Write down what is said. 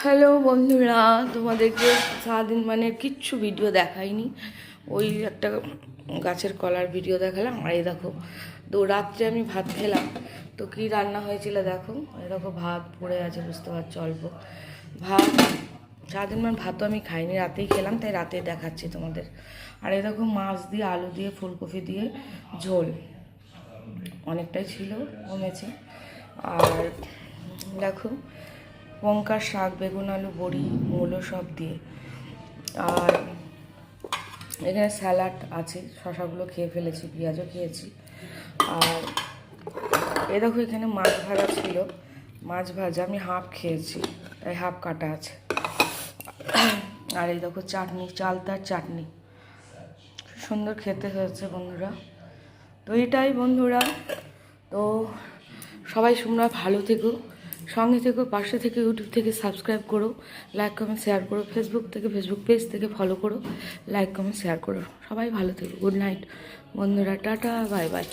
Hello বন্ধুরা, তোমাদেরকে সারাদিন মানে কিচ্ছু ভিডিও দেখাইনি। ওই একটা গাছের কলার ভিডিও দেখালাম। আর এই দেখো, তো রাত্রে আমি ভাত খেলাম। তো কী রান্না হয়েছিল দেখো, এই দেখো ভাত পড়ে আছে, বুঝতে পারছো অল্প ভাত। সারাদিন মানে ভাতও আমি খাইনি, রাতেই খেলাম, তাই রাতে দেখাচ্ছি তোমাদের। আর এই দেখো মাছ দিয়ে, আলু দিয়ে, ফুলকপি দিয়ে ঝোল অনেকটাই ছিল, কমেছে। আর দেখো লঙ্কার শাক, বেগুন, আলু, বড়ি, মূলো সব দিয়ে। আর এখানে স্যালাড আছে, শশাগুলো খেয়ে ফেলেছি, পেঁয়াজও খেয়েছি। আর এ দেখো এখানে মাছ ভাজা ছিল, মাছ ভাজা আমি হাফ খেয়েছি, তাই হাফ কাটা আছে। আর এই দেখো চাটনি, চালতার চাটনি, সুন্দর খেতে হয়েছে বন্ধুরা। তো এটাই বন্ধুরা। তো সবাই তোমরা ভালো থেকো, সঙ্গে থেকো, পাশে থেকে, ইউটিউব থেকে সাবস্ক্রাইব করো, লাইক কমেন্ট শেয়ার করো, ফেসবুক থেকে, ফেসবুক পেজ থেকে ফলো করো, লাইক কমেন্ট শেয়ার করো। সবাই ভালো থেকো, গুড নাইট বন্ধুরা, টাটা, বাই বাই।